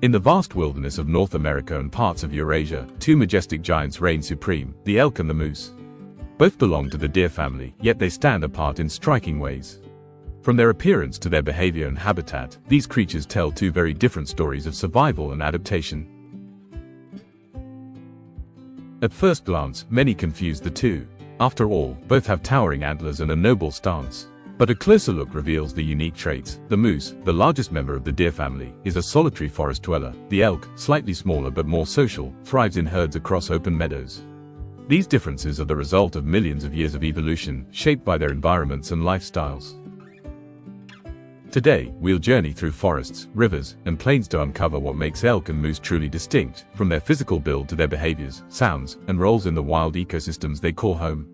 In the vast wilderness of North America and parts of Eurasia, two majestic giants reign supreme, the elk and the moose. Both belong to the deer family, yet they stand apart in striking ways. From their appearance to their behavior and habitat, these creatures tell two very different stories of survival and adaptation. At first glance, many confuse the two. After all, both have towering antlers and a noble stance. But a closer look reveals the unique traits. The moose, the largest member of the deer family, is a solitary forest dweller. The elk, slightly smaller but more social, thrives in herds across open meadows. These differences are the result of millions of years of evolution, shaped by their environments and lifestyles. Today, we'll journey through forests, rivers, and plains to uncover what makes elk and moose truly distinct, from their physical build to their behaviors, sounds, and roles in the wild ecosystems they call home.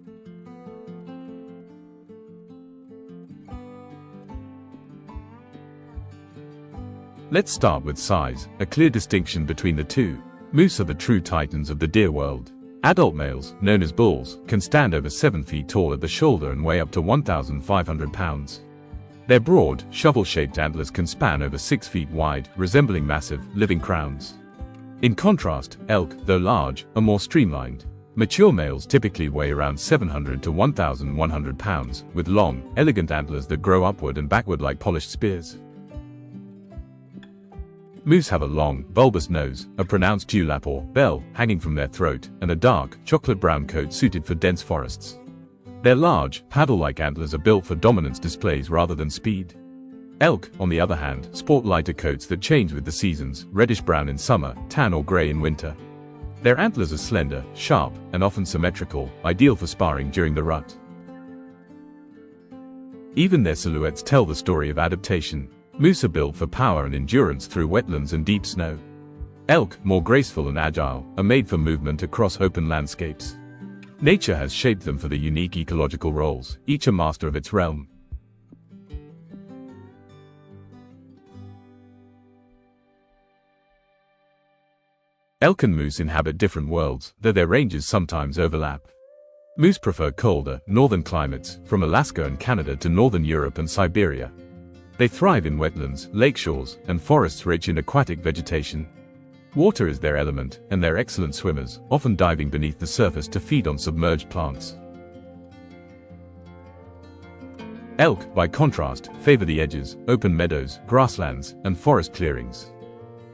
Let's start with size, a clear distinction between the two. Moose are the true titans of the deer world. Adult males, known as bulls, can stand over 7 feet tall at the shoulder and weigh up to 1,500 pounds. Their broad, shovel-shaped antlers can span over 6 feet wide, resembling massive, living crowns. In contrast, elk, though large, are more streamlined. Mature males typically weigh around 700 to 1,100 pounds, with long, elegant antlers that grow upward and backward like polished spears. Moose have a long, bulbous nose, a pronounced dewlap or bell hanging from their throat, and a dark, chocolate-brown coat suited for dense forests. Their large, paddle-like antlers are built for dominance displays rather than speed. Elk, on the other hand, sport lighter coats that change with the seasons, reddish-brown in summer, tan or gray in winter. Their antlers are slender, sharp, and often symmetrical, ideal for sparring during the rut. Even their silhouettes tell the story of adaptation. Moose are built for power and endurance through wetlands and deep snow. Elk, more graceful and agile, are made for movement across open landscapes. Nature has shaped them for the unique ecological roles, each a master of its realm. Elk and moose inhabit different worlds, though their ranges sometimes overlap. Moose prefer colder, northern climates, from Alaska and Canada to northern Europe and Siberia. They thrive in wetlands, lakeshores, and forests rich in aquatic vegetation. Water is their element, and they're excellent swimmers, often diving beneath the surface to feed on submerged plants. Elk, by contrast, favor the edges, open meadows, grasslands, and forest clearings.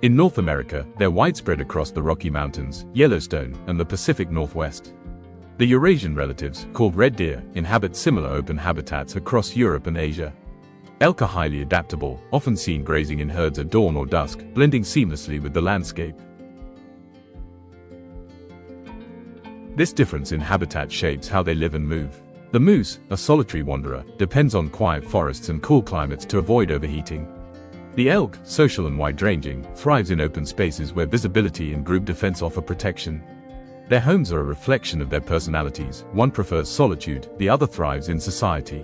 In North America, they're widespread across the Rocky Mountains, Yellowstone, and the Pacific Northwest. The Eurasian relatives, called red deer, inhabit similar open habitats across Europe and Asia. Elk are highly adaptable, often seen grazing in herds at dawn or dusk, blending seamlessly with the landscape. This difference in habitat shapes how they live and move. The moose, a solitary wanderer, depends on quiet forests and cool climates to avoid overheating. The elk, social and wide-ranging, thrives in open spaces where visibility and group defense offer protection. Their homes are a reflection of their personalities. One prefers solitude, the other thrives in society.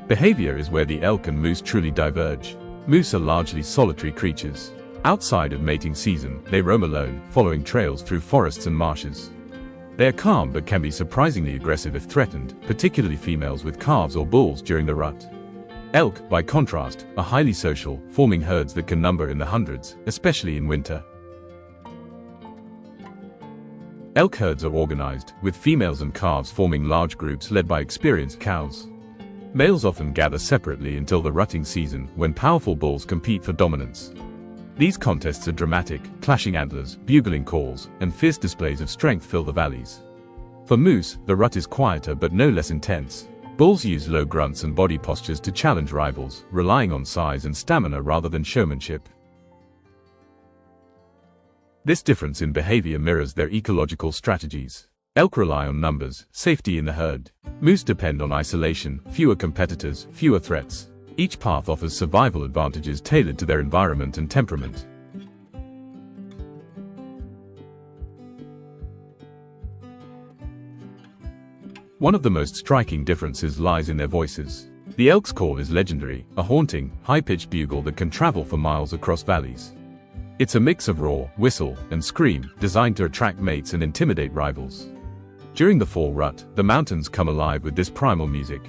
Behavior is where the elk and moose truly diverge. Moose are largely solitary creatures. Outside of mating season, they roam alone, following trails through forests and marshes. They are calm but can be surprisingly aggressive if threatened, particularly females with calves or bulls during the rut. Elk, by contrast, are highly social, forming herds that can number in the hundreds, especially in winter. Elk herds are organized, with females and calves forming large groups led by experienced cows. Males often gather separately until the rutting season, when powerful bulls compete for dominance. These contests are dramatic, clashing antlers, bugling calls, and fierce displays of strength fill the valleys. For moose, the rut is quieter but no less intense. Bulls use low grunts and body postures to challenge rivals, relying on size and stamina rather than showmanship. This difference in behavior mirrors their ecological strategies. Elk rely on numbers, safety in the herd. Moose depend on isolation, fewer competitors, fewer threats. Each path offers survival advantages tailored to their environment and temperament. One of the most striking differences lies in their voices. The elk's call is legendary, a haunting, high-pitched bugle that can travel for miles across valleys. It's a mix of roar, whistle, and scream, designed to attract mates and intimidate rivals. During the fall rut, the mountains come alive with this primal music.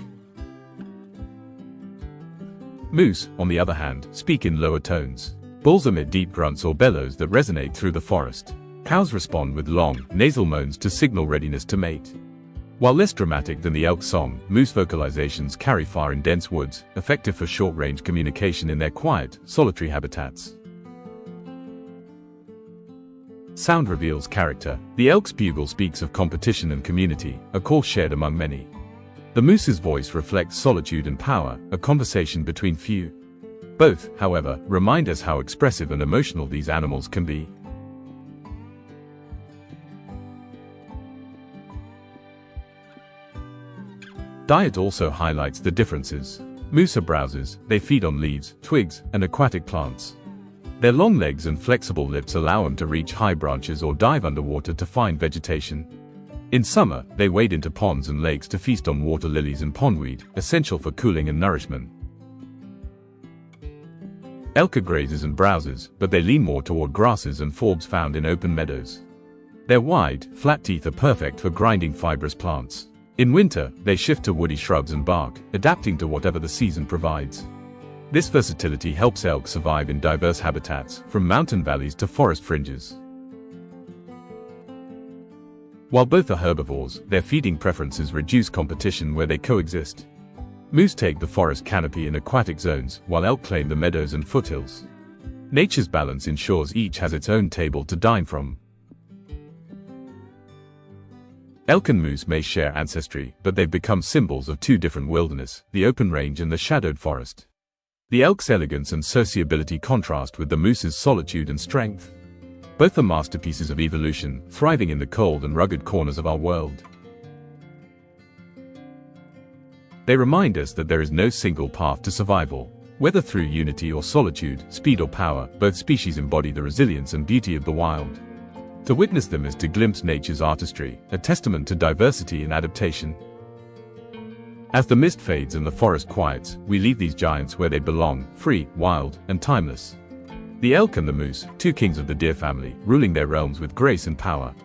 Moose, on the other hand, speak in lower tones. Bulls emit deep grunts or bellows that resonate through the forest. Cows respond with long, nasal moans to signal readiness to mate. While less dramatic than the elk song, moose vocalizations carry far in dense woods, effective for short-range communication in their quiet, solitary habitats. Sound reveals character. The elk's bugle speaks of competition and community, a call shared among many. The moose's voice reflects solitude and power, a conversation between few. Both, however, remind us how expressive and emotional these animals can be. Diet also highlights the differences. Moose are browsers, they feed on leaves, twigs, and aquatic plants. Their long legs and flexible lips allow them to reach high branches or dive underwater to find vegetation. In summer, they wade into ponds and lakes to feast on water lilies and pondweed, essential for cooling and nourishment. Elk are grazers and browsers, but they lean more toward grasses and forbs found in open meadows. Their wide, flat teeth are perfect for grinding fibrous plants. In winter, they shift to woody shrubs and bark, adapting to whatever the season provides. This versatility helps elk survive in diverse habitats, from mountain valleys to forest fringes. While both are herbivores, their feeding preferences reduce competition where they coexist. Moose take the forest canopy in aquatic zones, while elk claim the meadows and foothills. Nature's balance ensures each has its own table to dine from. Elk and moose may share ancestry, but they've become symbols of two different wildernesses, the open range and the shadowed forest. The elk's elegance and sociability contrast with the moose's solitude and strength. Both are masterpieces of evolution, thriving in the cold and rugged corners of our world. They remind us that there is no single path to survival. Whether through unity or solitude, speed or power, both species embody the resilience and beauty of the wild. To witness them is to glimpse nature's artistry, a testament to diversity and adaptation. As the mist fades and the forest quiets, we leave these giants where they belong, free, wild, and timeless. The elk and the moose, two kings of the deer family, ruling their realms with grace and power.